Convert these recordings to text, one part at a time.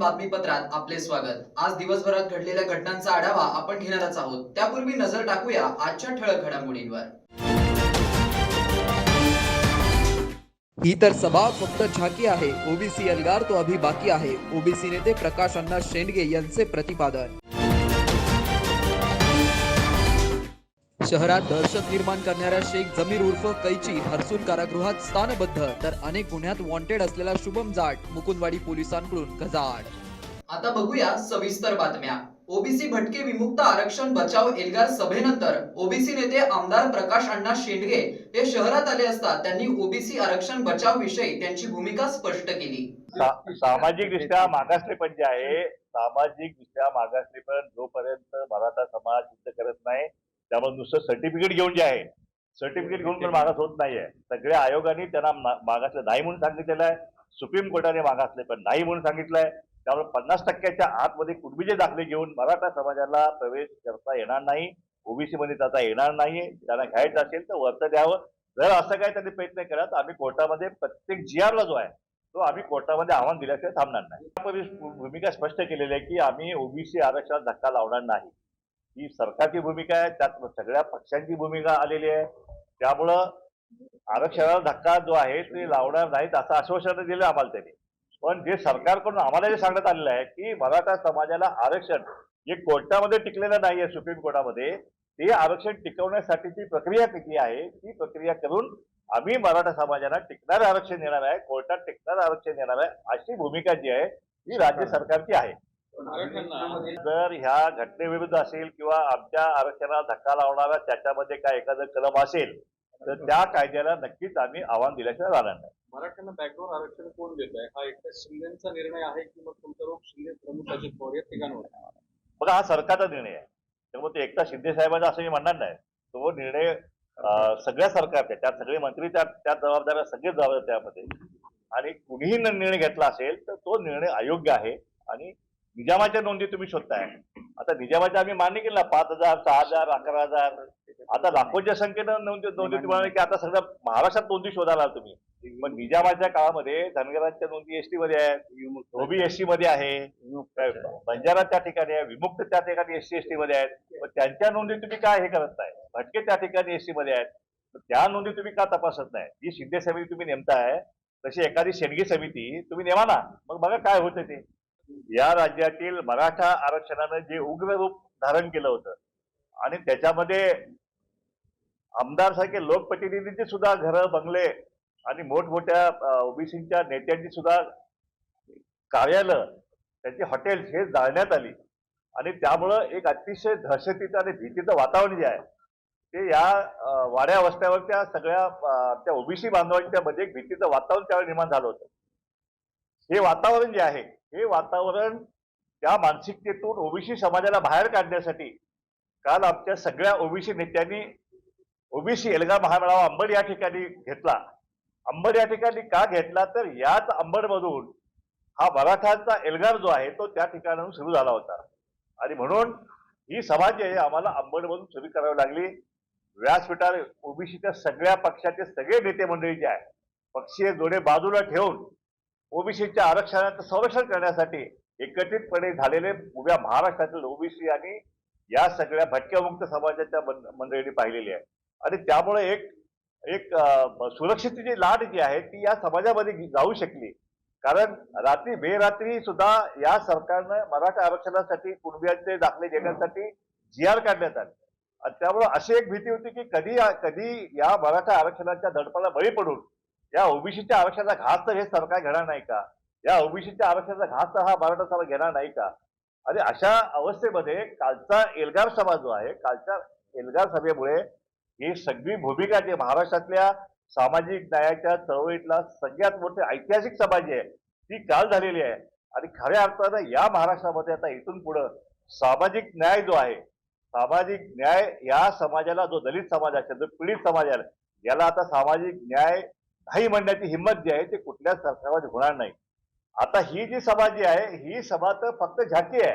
बातमीपत्रात आपले स्वागत। आज दिवसभरात घडलेल्या घटनांचा आढावा आपण घेणारच आहोत। त्यापूर्वी नजर टाकूया आजच्या ठळक घडामोडींवर। ही तर सभा फक्त झाकी आहे। ओबीसी एल्गार तो अभी बाकी आहे। ओबीसी नेते प्रकाश अण्णा शेंडगे यांचे प्रतिपादन। शहरात दहशत निर्माण करणाऱ्या शेख जमीर उर्फ कैची हर्सूल कारागृहात स्थानबद्ध, तर अनेक गुन्ह्यात वॉन्टेड असलेला शुभम जाट मुकुंदवाडी पोलिसांकडून गजाआड। आता बघूया सविस्तर बातम्या। ओबीसी भटके विमुक्त आरक्षण बचाव एल्गार सभेनंतर ओबीसी नेते आमदार प्रकाश अण्णा शेंडगे हे शहरात आले असता त्यांनी ओबीसी आरक्षण बचाव विषयी त्यांची भूमिका स्पष्ट केली। सामाजिकदृष्ट्या मागासलेपण जे आहे, सामाजिकदृष्ट्या मागासलेपण जोपर्यंत मराठा समाज सिद्ध करत नाही, त्यामुळे नुसतं सर्टिफिकेट घेऊन जे आहे, सर्टिफिकेट घेऊन पण मागास होत नाहीये। सगळ्या आयोगाने त्यांना मागासले नाही म्हणून सांगितलेलं आहे, सुप्रीम कोर्टाने मागासलेपण नाही म्हणून सांगितलंय। त्यामुळे 50% आतमध्ये कुणबीचे दाखले घेऊन मराठा समाजाला प्रवेश करता येणार नाही, ओबीसी मध्ये जाता येणार नाही। त्यांना घ्यायचं असेल तर वर्त द्यावं। जर असं काय त्यांनी प्रयत्न केला तर आम्ही कोर्टामध्ये प्रत्येक जीआरला जो आहे तो आम्ही कोर्टामध्ये आव्हान दिल्याशिवाय थांबणार नाही। भूमिका स्पष्ट केलेली आहे की आम्ही ओबीसी आरक्षणाला धक्का लावणार नाही। ही सरकारची भूमिका आहे, त्यात सगळ्या पक्षांची भूमिका आलेली आहे। त्यामुळं आरक्षणाला धक्का जो आहे ते लावणार नाहीत असं आश्वासन दिलं आम्हाला त्यांनी। पण जे सरकारकडून आम्हाला जे सांगण्यात आलेलं आहे की मराठा समाजाला आरक्षण जे कोर्टामध्ये टिकलेलं नाहीये, सुप्रीम कोर्टामध्ये, ते आरक्षण टिकवण्यासाठीची प्रक्रिया किती आहे, ती प्रक्रिया करून आम्ही मराठा समाजाला टिकणारं आरक्षण देणार आहे, कोर्टात टिकणारं आरक्षण देणार आहे, अशी भूमिका जी आहे ही राज्य सरकारची आहे। जर ह्या घटनेविरुद्ध असेल किंवा आमच्या आरक्षणाला धक्का लावणारा त्याच्यामध्ये काय एखादं कलम असेल तर त्या कायद्याला नक्कीच आम्ही आव्हान दिल्याशिवाय राहणार नाही। मराठ्यांना बॅकग्राऊंड आरक्षण कोण देत आहे? हा एकटा शिंदेचा निर्णय आहे की मग तुमचा रोग शिंदे प्रमुख अजित पवार या ठिकाणावर? बघा, हा सरकारचा निर्णय आहे, त्यामुळे ते एकटा शिंदे साहेबांचा असं मी म्हणणार नाही। तो निर्णय सगळ्या सरकारचे, त्यात सगळे मंत्री त्या जबाबदाऱ्या, सगळे जबाबदार त्यामध्ये, आणि कुणीही निर्णय घेतला असेल तर तो निर्णय अयोग्य आहे। आणि निजामाच्या नोंदी तुम्ही शोधताय, आता निजामाच्या आम्ही मान्य केला 5,000, 6,000, 11,000, आता लाखोच्या संख्येनं नोंदी तुम्हाला की आता सगळं महाराष्ट्रात नोंदी शोधायला तुम्ही। पण निजामाच्या काळामध्ये धनगरांच्या नोंदी एसटी मध्ये आहे, धोबी एसटी मध्ये आहे, बंजारा त्या ठिकाणी आहे, विमुक्त त्या ठिकाणी एसटी एसटी मध्ये आहेत। पण त्यांच्या नोंदी तुम्ही काय हे करत नाही? भटके त्या ठिकाणी एसटी मध्ये आहेत, त्या नोंदी तुम्ही का तपासत नाही? जी शिंदे समिती तुम्ही नेमताय तशी एखादी शेंडगे समिती तुम्ही नेमा ना, मग बघा काय होतं ते। या राज्यातील मराठा आरक्षणानं जे उग्र रूप धारण केलं होतं आणि त्याच्यामध्ये आमदार सारखे लोकप्रतिनिधींची सुद्धा घरं, बंगले आणि मोठमोठ्या ओबीसीच्या नेत्यांची सुद्धा कार्यालय, त्यांची हॉटेल्स हे जाळण्यात आली। आणि त्यामुळं एक अतिशय दहशतीचं आणि भीतीचं वातावरण जे आहे ते या वाड्या वस्त्यावरच्या सगळ्या त्या ओबीसी बांधवांच्या मध्ये एक भीतीचं वातावरण त्यावेळी निर्माण झालं होतं। हे वातावरण जे आहे, हे वातावरण त्या मानसिकतेतून ओबीसी समाजाला बाहेर काढण्यासाठी काल आमच्या सगळ्या ओबीसी नेत्यांनी ओबीसी एल्गार महामेळावा अंबड या ठिकाणी घेतला। अंबड या ठिकाणी का घेतला तर याच अंबडमधून हा मराठांचा एल्गार जो आहे तो त्या ठिकाणाहून सुरू झाला होता। आणि म्हणून ही सभा जी आहे आम्हाला अंबडमधून सुरू करावी लागली। व्यासपीठावर ओबीसीच्या सगळ्या पक्षाचे सगळे नेते मंडळी जे आहे, पक्षीय जोडे बाजूला ठेवून ओबीसीच्या आरक्षणाचं संरक्षण करण्यासाठी एकत्रितपणे झालेले उभ्या महाराष्ट्रातील ओबीसी आणि या सगळ्या भटक्यामुक्त समाजाच्या मंडळींनी पाहिलेली आहे। आणि त्यामुळे एक सुरक्षिततेची लाट जी आहे ती या समाजामध्ये जाऊ शकली। कारण रात्री बेरात्री सुद्धा या सरकारनं मराठा आरक्षणासाठी कुणबियांचे दाखले देण्यासाठी जीआर काढण्यात आले। आणि त्यामुळे अशी एक भीती होती की कधी या मराठा आरक्षणाच्या दडपणाला बळी पडून या ओबीसीच्या आरक्षणाचा घास तर हे सरकार घेणार नाही का? या ओबीसीच्या आरक्षणाचा घास तर हा मराठा समाज घेणार नाही का? आणि अशा अवस्थेमध्ये कालचा एल्गार सभा जो आहे, कालच्या एल्गार सभेमुळे ही सगळी भूमिका जी महाराष्ट्रातल्या सामाजिक न्यायाच्या चळवळीतला सगळ्यात मोठी ऐतिहासिक सभा जी आहे ती काल झालेली आहे। आणि खऱ्या अर्थानं या महाराष्ट्रामध्ये आता इथून पुढं सामाजिक न्याय जो आहे, सामाजिक न्याय या समाजाला, जो दलित समाज असेल, जो पीडित समाज आहे, याला आता सामाजिक न्याय नाही म्हणण्याची हिंमत जी आहे ते कुठल्याच सरकारमध्ये होणार नाही। आता ही जी सभा जी आहे ही सभा तर फक्त झाकी है,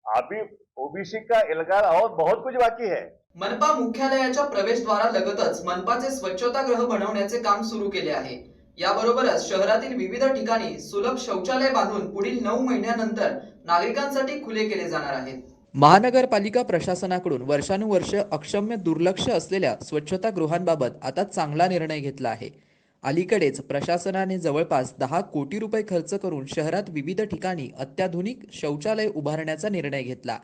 अभी ओबीसी का एल्गार और बहुत कुछ बाकी है। मनपा मुख्यालयाच्या प्रवेशद्वारालगतच मनपाचे स्वच्छतागृह बनवण्याचे काम सुरू केले आहे। याबरोबरच शहरातील विविध ठिकाणी सुलभ शौचालय बांधून पुढील 9 महिन्यानंतर नागरिकांसाठी खुले केले जाणार आहेत. महानगरपालिका प्रशासनाकडून वर्षानुवर्ष अक्षम्य दुर्लक्ष असलेल्या स्वच्छतागृहांबाबत आता चांगला निर्णय घेतला आहे. अलीकडेच प्रशासनाने जवळपास 10 कोटी रुपये खर्च करून शहरात विविध ठिकाणी अत्याधुनिक शौचालय उभारण्याचा निर्णय घेतला.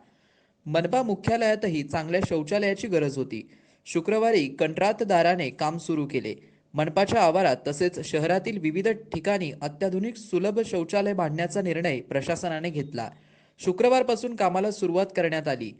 मनपा मुख्यालयातही चांगल्या शौचालयाची गरज होती. शुक्रवारी कंत्राटदाराने काम सुरू केले. मनपाच्या आवारात तसेच शहरातील विविध ठिकाणी अत्याधुनिक सुलभ शौचालय बांधण्याचा निर्णय प्रशासनाने घेतला. शुक्रवारपासून कामाला सुरुवात करण्यात आली.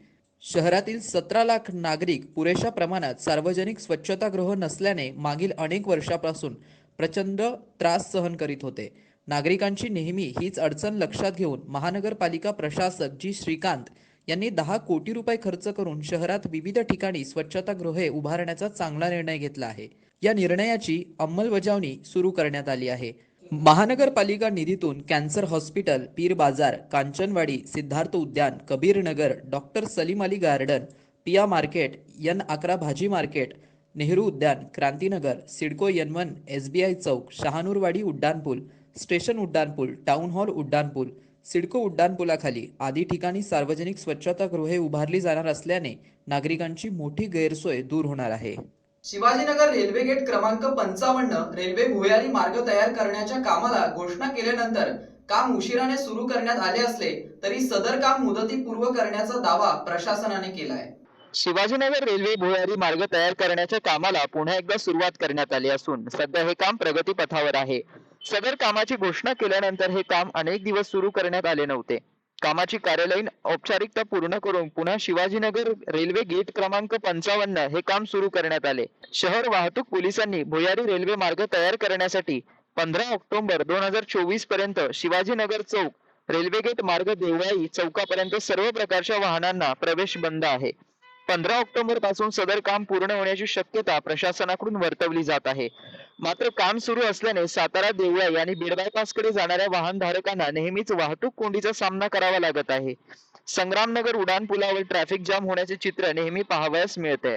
शहरातील 17 लाख नागरिक पुरेशा प्रमाणात सार्वजनिक स्वच्छतागृह नसल्याने मागील अनेक वर्षापासून प्रचंड त्रास सहन करीत होते. नागरिकांची नेहमी हीच अडचण लक्षात घेऊन महानगरपालिका प्रशासक जी श्रीकांत यांनी 10 कोटी रुपये खर्च करून शहरात विविध ठिकाणी स्वच्छतागृहे उभारण्याचा चांगला निर्णय घेतला आहे. या निर्णयाची अंमलबजावणी सुरू करण्यात आली आहे. महानगरपालिका निधीतून कॅन्सर हॉस्पिटल, पीर बाजार, कांचनवाडी, सिद्धार्थ उद्यान, कबीर नगर, डॉक्टर सलीम अली गार्डन, पिया मार्केट, N11 भाजी मार्केट, नेहरू उद्यान, क्रांतीनगर, सिडको N1, SBI चौक, शहानूरवाडी उड्डाणपूल, स्टेशन उड्डाणपूल, टाउन हॉल उड्डाणपूल, सिडको उड्डाणपुलाखाली आदी ठिकाणी सार्वजनिक स्वच्छतागृहे उभारली जाणार असल्याने नागरिकांची मोठी गैरसोय दूर होणार आहे. शिवाजीनगर रेल्वे गेट क्रमांक 55 रेल्वे भुयारी मार्ग तयार करण्याच्या कामाला घोषणा केल्यानंतर काम उशिराने सुरू करण्यात आले असले तरी सदर काम मुदतीपूर्व करण्याचा दावा प्रशासनाने केला आहे. शिवाजीनगर रेल्वे भुयारी मार्ग तयार करण्याच्या कामाला पुन्हा एकदा सुरुवात करण्यात आली असून सध्या हे काम प्रगतीपथावर आहे. सदर कामाची घोषणा केल्यानंतर हे काम अनेक दिवस सुरू करण्यात आले नव्हते. कामाची कार्यालयीन औपचारिकता पूर्ण करून पुन्हा शिवाजीनगर रेल्वे गेट क्रमांक 55 हे काम सुरू करण्यात आले. शहर वाहतूक पोलिसांनी भुयारी रेल्वे मार्ग तयार करण्यासाठी 15 ऑक्टोबर 2024 पर्यंत शिवाजीनगर चौक, रेल्वे गेट मार्ग देवळाई चौकापर्यंत सर्व प्रकारच्या वाहनांना प्रवेश बंद आहे. 15 ऑक्टोबर पासून सदर काम पूर्ण होण्याची शक्यता प्रशासनाकडून वर्तवली जात आहे. मात्र काम सुरू असल्याने सातारा देवळाई आणि बीड बायपास कडे जाणाऱ्या वाहनधारकांना नेहमीच वाहतूक कोंडीचा सामना करावा लागत आहे. संग्रामनगर उड्डाणपुलावर ट्रॅफिक जाम होण्याचे चित्र नेहमी पाहावयास मिळते.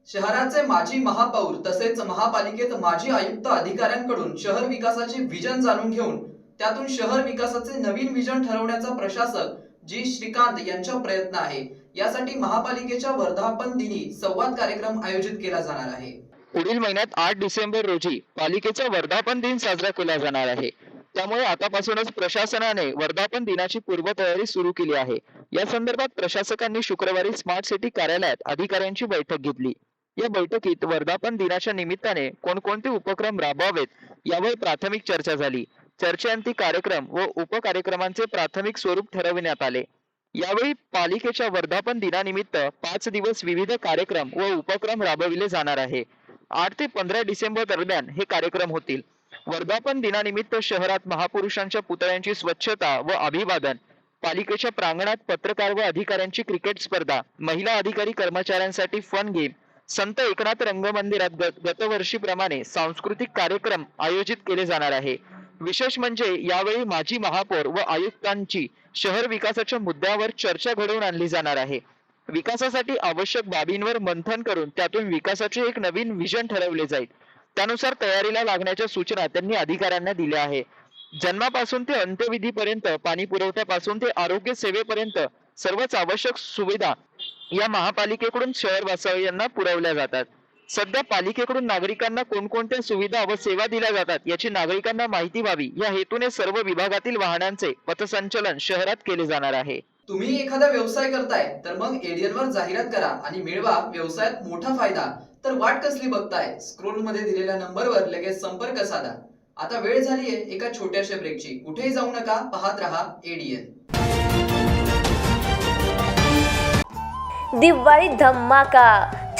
शहराचे माजी महापौर तसेच महापालिकेत माजी आयुक्त अधिकाऱ्यांकडून शहर विकासाचे विजन जाणून घेऊन त्यातून शहर विकासाचे नवीन विजन ठरवण्याचा प्रशासक जी श्रीकांत यांचा प्रयत्न आहे. यासाठी महापालिकेच्या वर्धापन दिनी संवाद कार्यक्रम आयोजित केला जाणार आहे. पुढील महिन्यात 8 डिसेंबर रोजी पालिकेचा वर्धापन दिन साजरा केला जाणार आहे. त्यामुळे आतापासूनच प्रशासनाने वर्धापन दिनाची पूर्वतयारी सुरू केली आहे. या संदर्भात प्रशासकांनी शुक्रवारी स्मार्ट सिटी कार्यालयात अधिकाऱ्यांची बैठक घेतली. या बैठकीत वर्धापन दिनाच्या निमित्ताने कोणकोणते उपक्रम राबवावेत यावर प्राथमिक चर्चा झाली. चर्चेअंती कार्यक्रम व उपकार्यक्रमांचे प्राथमिक स्वरूप ठरविण्यात आले. यावेळी पालिकेच्या वर्धापन दिनानिमित्त 5 दिवस विविध कार्यक्रम व उपक्रम राबविले जाणार आहे. 8 ते 15 डिसेंबर दरम्यान हे कार्यक्रम होतील. वर्धापन दिनानिमित्त शहरात महापुरुषांच्या पुतळ्यांची स्वच्छता व अभिवादन, पालिकेच्या प्रांगणात पत्रकार व अधिकाऱ्यांची क्रिकेट स्पर्धा, महिला अधिकारी कर्मचाऱ्यांसाठी फन गेम, संत एकनाथ रंगमंदिरात गतवर्षीप्रमाणे सांस्कृतिक कार्यक्रम आयोजित केले जाणार आहे. विशेष म्हणजे यावेळी माजी महापौर व आयुक्तांची शहर विकासाच्या मुद्द्यावर चर्चा घडवून आणली जाणार आहे. विकासासाठी आवश्यक बाबींवर मंथन करून त्यातून विकासाचे एक नवीन विजन ठरवले जाईल. त्यानुसार तयारीला लागण्याच्या सूचना त्यांनी अधिकाऱ्यांना दिल्या आहे. जन्मापासून ते अंत्यविधीपर्यंत, पाणी पुरवठ्यापासून ते आरोग्य सेवेपर्यंत सर्वच आवश्यक सुविधा या महापालिकेकडून शहरवासियांना पुरवल्या जातात. सध्या पालिकेकडून नागरिकांना कोणकोणत्या सुविधा व सेवा दिल्या जातात याची नागरिकांना माहिती व्हावी या हेतूने सर्व विभागातील वाहनांचे पथसंचलन शहरात केले जाणार आहे. तुम्ही एखादा व्यवसाय करताय तर मग ADN वर जाहिरात करा आणि मिळवा व्यवसायात मोठा फायदा. तर वाट कसली बघताय? स्क्रोल मध्ये दिलेल्या नंबरवर लगेच संपर्क साधा. आता वेळ झालीये एका छोट्याशा ब्रेकची. कुठेही जाऊ नका, पाहत रहा ADN. दिवाळी धमाका.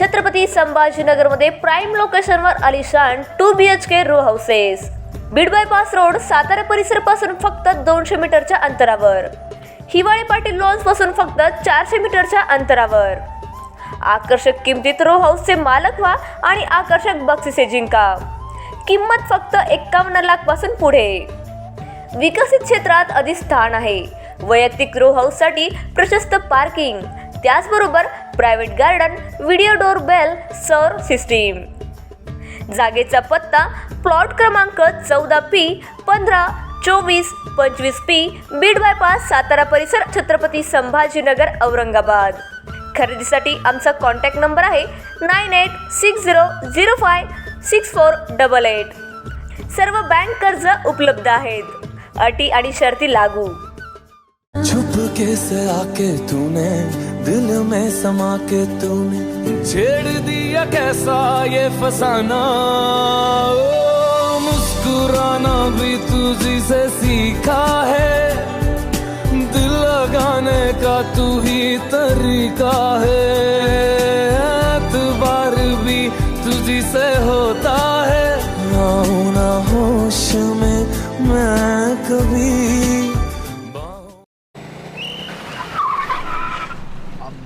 छत्रपती संभाजीनगर मध्ये प्राइम लोकेशनवर आलिशान 2 BHK row houses. Beed bypass road, Satara परिसर पासून फक्त 200 मीटरच्या अंतरावर. हिवाळी पाटील लॉन्स पासून फक्त 400 मीटरच्या अंतरावर. आकर्षक किमतीत रो हाऊसचे मालक व्हा आणि आकर्षक बक्षिसे जिंका. किंमत फक्त 51 लाख पासून पुढे. विकसित क्षेत्रात अधिष्ठान आहे. वैयक्तिक रो हाऊस साठी प्रशस्त पार्किंग, त्याचबरोबर private garden, video door bell, सौर सिस्टीम. जागेचा पत्ता प्लॉट क्रमांक 14P152425P बीड बायपास सातारा परिसर छत्रपती संभाजीनगर औरंगाबाद. खरेदीसाठी आमचा कॉन्टॅक्ट नंबर आहे 9860056488. सर्व बँक कर्ज उपलब्ध आहेत. अटी आणि शर्ती लागू. छुपके से आके तूने दिल में समा के तूने छेड़ दिया कैसा ये फसाना, ओ मुस्कुराना भी तुझी से सीखा है, दिल लगाने का तू ही तरीका है, एतबार भी तुझी से होता है, आऊं ना होश में मैं कभी.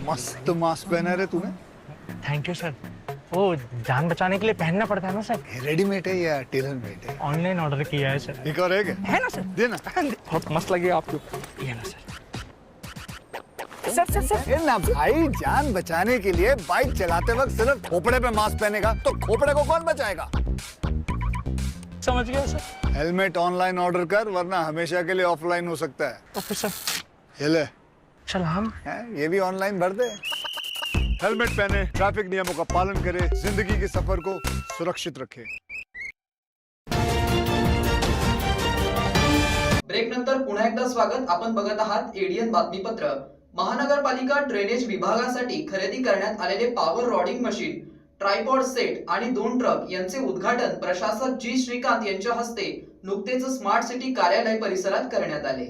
मस्त मास्क पहना रे तूने. Thank you sir. वो जान बचाने के लिए पहनना पड़ता है ना सर. रेडीमेड है या टेलर मेड है? ऑनलाइन ऑर्डर किया है सर. एक और है क्या? है ना सर. देना. बहुत मस्त लगे आपको. ये ना सर. सर सर सर ये ना भाई, जान बचाने के लिए बाइक चलाते वक्त सिर्फ खोपड़े पे मास्क पहनेगा तो खोपड़े को कौन बचाएगा? समझ गया सर. हेलमेट ऑनलाइन ऑर्डर कर, वरना हमेशा के लिए ऑफलाइन हो सकता है. Okay sir. ये ले. चल हम ये भी ऑनलाइन भर दे. हेलमेट पहने, ट्रैफिक नियमों का पालन करे, जिंदगी के सफर को सुरक्षित रखे. ब्रेक नंतर पुन्हा एकदा स्वागत. आपण बघत आहात एडीएन बातमीपत्र. महानगरपालिका ड्रेनेज विभागासाठी खरेदी करण्यात आलेले पॉवर रॉडिंग मशीन, ट्रायपॉड सेट आणि 2 ट्रक यांचे उद्घाटन प्रशासक जी श्रीकांत यांच्या हस्ते नुकतेच स्मार्ट सिटी कार्यालय परिसरात करण्यात आले.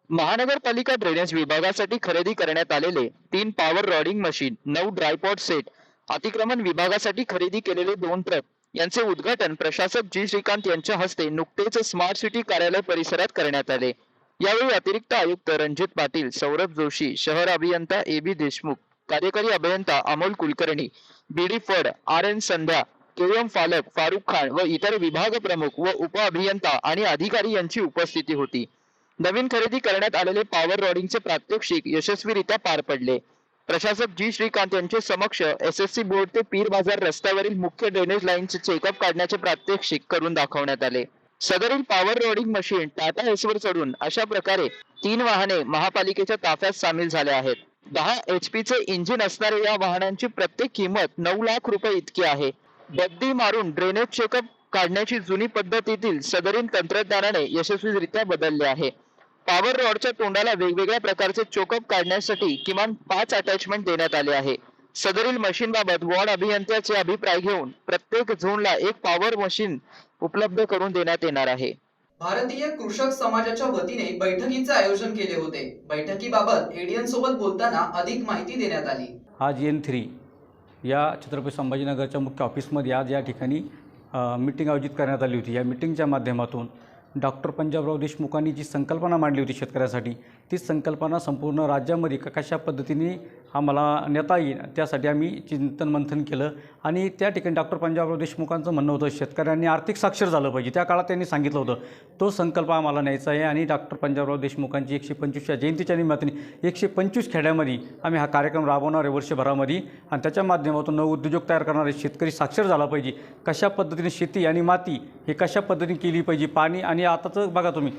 महानगरपालिका ड्रेनेज विभागासाठी खरेदी करण्यात आलेले 3 पॉवर रॉडिंग मशीन, 9 ड्रायपॉड सेट, अतिक्रमण विभागासाठी खरेदी केलेले 2 ट्रक यांचे उद्घाटन प्रशासक जी श्रीकांत यांच्या हस्ते नुकतेच स्मार्ट सिटी कार्यालय परिसरात करण्यात आले. यावेळी अतिरिक्त आयुक्त रणजित पाटील, सौरभ जोशी, शहर अभियंता AB देशमुख, कार्यकारी अभियंता अमोल कुलकर्णी, BD फड, RN संध्या, KM फालक, फारुख खान व इतर विभाग प्रमुख व उप अभियंता आणि अधिकारी यांची उपस्थिती होती. नवीन खरेदी करण्यात आलेले पॉवर रॉडिंगचे प्रात्यक्षिक यशस्वीरित्या पार पडले. प्रशासक जी श्रीकांत यांचे समक्ष SSC बोर्ड ते पीर बाजार रस्त्यावरील मुख्य ड्रेनेज लाईनचे चेकअप काढण्याचे प्रात्यक्षिक करून दाखवण्यात आले. सदरील पॉवर रॉडिंग मशीन टाटा एसवर चढून अशा प्रकारे 3 वाहने महापालिकेच्या ताफ्यात सामील झाले आहेत. 10 HP चे इंजिन असणाऱ्या या वाहनांची प्रत्येक किंमत 9 लाख रुपये इतकी आहे. बद्दी मारून ड्रेनेज चेकअप काढण्याची जुनी पद्धतीतील सदरील तंत्रज्ञानाने यशस्वीरित्या बदलले आहे. पॉवर रॉडच्या तोंडाला वेगवेगळ्या प्रकारचे चोकअप काढण्यासाठी किमान 5 अटॅचमेंट देण्यात आले आहे. सदरील मशीन बाबत वॉर्ड अभियंत्याचे अभिप्राय घेऊन प्रत्येक झोनला एक पॉवर मशीन उपलब्ध करून देण्यात येणार आहे. भारतीय कृषक समाजाच्या वतीने बैठकीचे आयोजन केले होते. बैठकीबाबत एडीएन सोबत बोलताना अधिक माहिती देण्यात आली. आज N3 या छत्रपती संभाजीनगरच्या मुख्य ऑफिसमध्ये आज या ठिकाणी मीटिंग आयोजित करण्यात आली होती. या मीटिंगच्या माध्यमातून डॉक्टर पंजाबराव देशमुखांनी जी संकल्पना मांडली होती शेतकऱ्यासाठी, ती संकल्पना संपूर्ण राज्यामध्ये कशा पद्धतीने आम्हाला नेता येईल त्यासाठी आम्ही चिंतन मंथन केलं. आणि त्या ठिकाणी डॉक्टर पंजाबराव देशमुखांचं म्हणणं होतं शेतकऱ्यांनी आर्थिक साक्षर झालं पाहिजे. त्या काळात त्यांनी सांगितलं होतं तो संकल्प आम्हाला न्यायचा आहे. आणि डॉक्टर पंजाबराव देशमुखांची 125व्या जयंतीच्या निमित्ताने 125 खेड्यामध्ये आम्ही हा कार्यक्रम राबवणार आहे वर्षभरामध्ये. आणि त्याच्या माध्यमातून नवउद्योजक तयार करणारे शेतकरी साक्षर झाला पाहिजे. कशा पद्धतीने शेती आणि माती हे कशा पद्धतीने केली पाहिजे, पाणी आणि आताचं बघा तुम्ही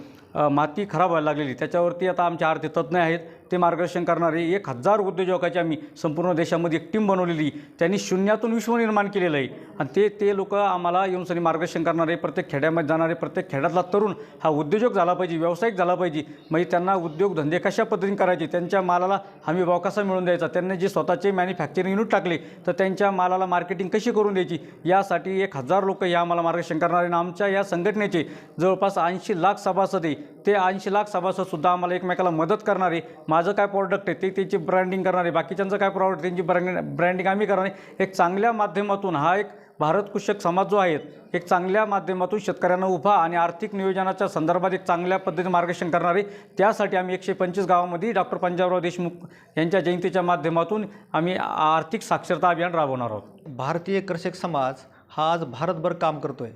माती खराब व्हायला लागलेली, त्याच्यावरती आता आमचे आर्थिक तज्ज्ञ आहेत ते मार्गदर्शन करणारे 1000 उद्योजकाची आम्ही संपूर्ण देशामध्ये एक टीम बनवलेली. त्यांनी शून्यातून विश्व निर्माण केलेलं आहे. आणि ते लोक आम्हाला येऊन सनी मार्गदर्शन करणारे, प्रत्येक खेड्यामध्ये जाणारे, प्रत्येक खेड्यातला तरुण हा उद्योजक झाला पाहिजे, व्यावसायिक झाला पाहिजे. म्हणजे त्यांना उद्योगधंदे कशा पद्धतीने करायचे, त्यांच्या मालाला हमी भाव कसा मिळवून द्यायचा, त्यांनी जे स्वतःचे मॅन्युफॅक्चरिंग युनिट टाकले तर त्यांच्या मालाला मार्केटिंग कशी करून द्यायची, यासाठी 1000 लोक हे आम्हाला मार्गदर्शन करणारे. आणि आमच्या या संघटनेचे जवळपास 80 लाख सभासद आहे. ते 80 लाख सभासदसुद्धा आम्हाला एकमेकाला मदत करणारे. माझं काय प्रॉडक्ट आहे ते त्याची ब्रँडिंग करणारे, बाकीच्यांचं काय प्रॉडक्ट त्यांची ब्रँडिंग आम्ही करणारे. एक चांगल्या माध्यमातून हा एक भारत कृषक समाज जो आहे एक चांगल्या माध्यमातून शेतकऱ्यांना उभा आणि आर्थिक नियोजनाच्या संदर्भात एक चांगल्या पद्धतीने मार्गदर्शन करणारे. त्यासाठी आम्ही 125 गावामध्ये डॉक्टर पंजाबराव देशमुख यांच्या जयंतीच्या माध्यमातून आम्ही आर्थिक साक्षरता अभियान राबवणार आहोत. भारतीय कृषक समाज हा आज भारतभर काम करतो आहे.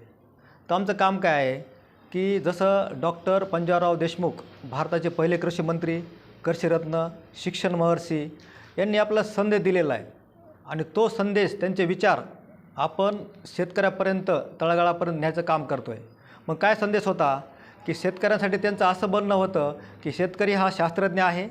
तर आमचं काम काय आहे की जसं डॉक्टर पंजाबराव देशमुख भारताचे पहिले कृषी मंत्री, कृषीरत्न, शिक्षण महर्षी यांनी आपला संदेश दिलेला आहे. आणि तो संदेश, त्यांचे विचार आपण शेतकऱ्यापर्यंत तळागाळापर्यंत न्यायचं काम करतो आहे. मग काय संदेश होता की शेतकऱ्यांसाठी त्यांचं असं बनणं होतं की शेतकरी हा शास्त्रज्ञ आहे,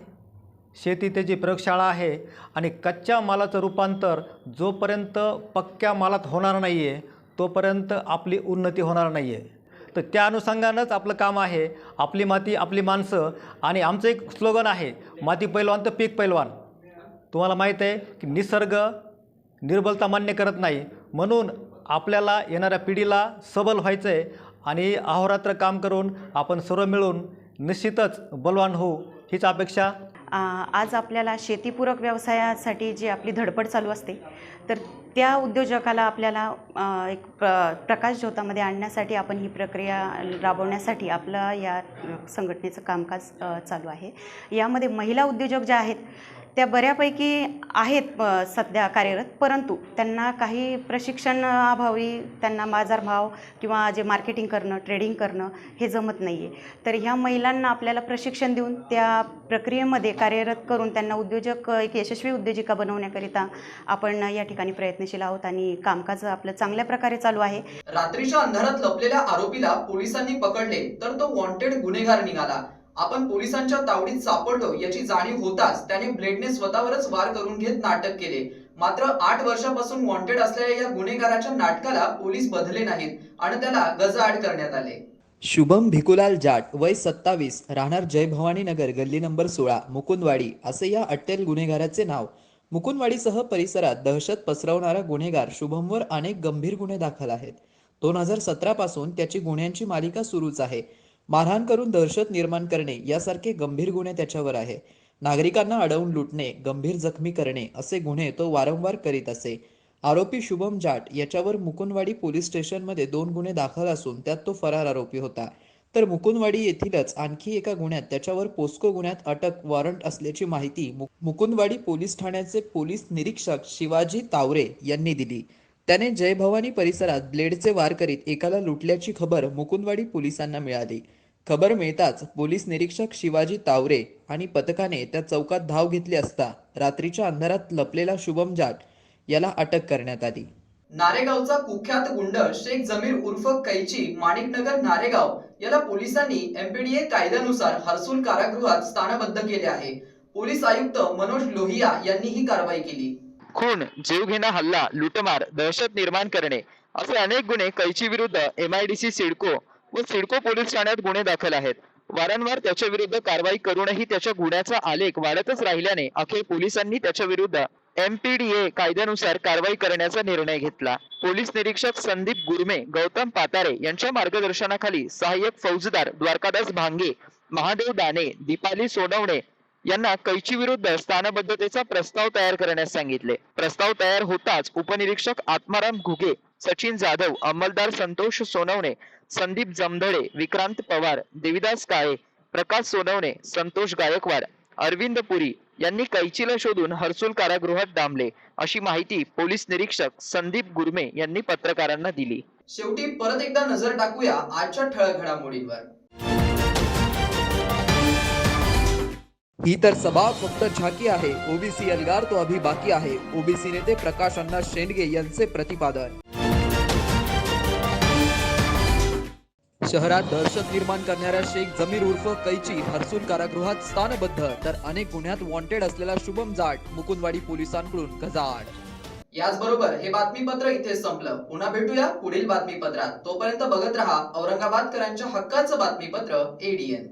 शेती त्याची प्रयोगशाळा आहे आणि कच्च्या मालाचं रूपांतर जोपर्यंत पक्क्या मालात होणार नाही आहे तोपर्यंत आपली उन्नती होणार नाही आहे. तर त्या अनुषंगानंच आपलं काम आहे. आपली माती आपली माणसं. आणि आमचं एक स्लोगन आहे, माती पैलवान तर पीक पैलवान. तुम्हाला माहीत आहे की निसर्ग निर्बलता मान्य करत नाही, म्हणून आपल्याला येणाऱ्या पिढीला सबल व्हायचं आहे आणि अहोरात्र काम करून आपण सर्व मिळून निश्चितच बलवान होऊ हीच अपेक्षा. आज आपल्याला शेतीपूरक व्यवसायासाठी जी आपली धडपड चालू असते तर त्या उद्योजकाला आपल्याला एक प्रकाश ज्योतामध्ये आणण्यासाठी आपण ही प्रक्रिया राबवण्यासाठी आपलं या संघटनेचं कामकाज चालू आहे. यामध्ये महिला उद्योजक ज्या आहेत त्या बऱ्यापैकी आहेत सध्या कार्यरत, परंतु त्यांना काही प्रशिक्षण अभावी त्यांना बाजारभाव किंवा जे मार्केटिंग करणं, ट्रेडिंग करणं हे जमत नाही आहे. तर ह्या महिलांना आपल्याला प्रशिक्षण देऊन त्या प्रक्रियेमध्ये कार्यरत करून त्यांना उद्योजक, एक यशस्वी उद्योजिका बनवण्याकरिता आपण या ठिकाणी प्रयत्नशील आहोत आणि कामकाज आपलं चांगल्या प्रकारे चालू आहे. रात्रीच्या अंधारात लपलेल्या आरोपीला पोलिसांनी पकडले तर तो वॉन्टेड गुन्हेगार निघाला. आपण पोलिसांच्या तावडीत सापडलो याची जाणीव होताच त्याने ब्लेडने स्वतःवरच वार करून घेत नाटक केले. मात्र 8 वर्षापासून वॉन्टेड असलेल्या या गुन्हेगाराच्या नाटकाला पोलीस बधले नाहीत आणि त्याला गजाआड करण्यात आले. शुभम भिकुलाल जाट, वय 27, राहणार जय भवानी नगर, गल्ली नंबर 16, मुकुंदवाडी असे या अट्टेल गुन्हेगाराचे नाव. मुकुंदवाडीसह परिसरात दहशत पसरवणारा गुन्हेगार शुभमवर अनेक गंभीर गुन्हे दाखल आहेत. 2017 पासून त्याची गुन्ह्यांची मालिका सुरूच आहे. मारहाण करून दहशत निर्माण करणे यासारखे गंभीर गुन्हे त्याच्यावर आहे. नागरिकांना अडवून लुटणे, गंभीर जखमी करणे असे गुन्हे तो वारंवार करीत असे. आरोपी शुभम जाट याच्यावर मुकुंदवाडी पोलीस स्टेशनमध्ये 2 गुन्हे दाखल असून त्यात तो फरार आरोपी होता. तर मुकुंदवाडी येथीलच आणखी एका गुन्ह्यात त्याच्यावर पोस्को गुन्ह्यात अटक वॉरंट असल्याची माहिती मुकुंदवाडी पोलीस ठाण्याचे पोलीस निरीक्षक शिवाजी तावरे यांनी दिली. त्याने जय भवानी परिसरात ब्लेडचे वार करीत एकाला लुटल्याची खबर मुकुंदवाडी पोलिसांना मिळाली. खबर मिळताच पोलीस निरीक्षक शिवाजी तावरे आणि पथकाने त्या चौकात धाव घेतली असता रात्रीच्या अंधारात लपलेला शुभम जाट याला अटक करण्यात आली. नारेगावचा कुख्यात गुंड शेख जमीर उर्फ कैची माणिकनगर नारेगाव याला पोलिसांनी MPDA कायद्यानुसार हर्सुल कारागृहात स्थानबद्ध केले आहे. पोलीस आयुक्त मनोज लोहिया यांनी ही कारवाई केली. खून, जीवघेणा हल्ला, लूटमार, दहशत निर्माण करणे असे अनेक गुन्हे कैची विरुद्ध MIDC सिडको व सिडको पोलीस ठाण्यात गुन्हे दाखल आहेत. वारंवार त्याच्या विरुद्ध कारवाई करूनही त्याच्या गुन्ह्याचा आलेख वाढतच राहिल्याने अखेर पोलिसांनी त्याच्या विरुद्ध MPDA कायद्यानुसार कारवाई करण्याचा निर्णय घेतला. पोलीस निरीक्षक संदीप गुरमे, गौतम पातारे यांच्या मार्गदर्शनाखाली सहाय्यक फौजदार द्वारकादास भांगे, महादेव दाने, दीपाली सोनवणे यांना कैची विरुद्ध स्थानबद्धतेचा प्रस्ताव तयार करण्यास सांगितले. प्रस्ताव तयार होताच उपनिरीक्षक आत्माराम घुगे, सचिन जाधव, अंमलदार संतोष सोनवणे, संदीप जमधळे, विक्रांत पवार, देविदास काळे, प्रकाश सोनवणे, संतोष गायकवाड, अरविंद पुरी यांनी कैचीला शोधून हर्सुल कारागृहात डांबले अशी माहिती पोलीस निरीक्षक संदीप गुरमे यांनी पत्रकारांना दिली. शेवटी परत एकदा नजर टाकूया आजच्या ठळक घडामोडींवर. ही तर सभा फक्त झाकी आहे. ओबीसी एल्गार तो अभी बाकी आहे. ओबीसी नेते प्रकाश अण्णा शेंडगे यांचे प्रतिपादन. शहरात दहशत निर्माण करणाऱ्या शेख जमीर उर्फ कैची हर्सुल कारागृहात स्थानबद्ध, तर अनेक गुन्ह्यात वॉन्टेड असलेला शुभम जाट मुकुंदवाडी पोलिसांकडून गजाआड. याचबरोबर हे बातमीपत्र इथे संपलं. पुन्हा भेटूया पुढील बातमीपत्रात. तोपर्यंत बघत रहा औरंगाबादकरांच्या हक्काचं बातमीपत्र ADN.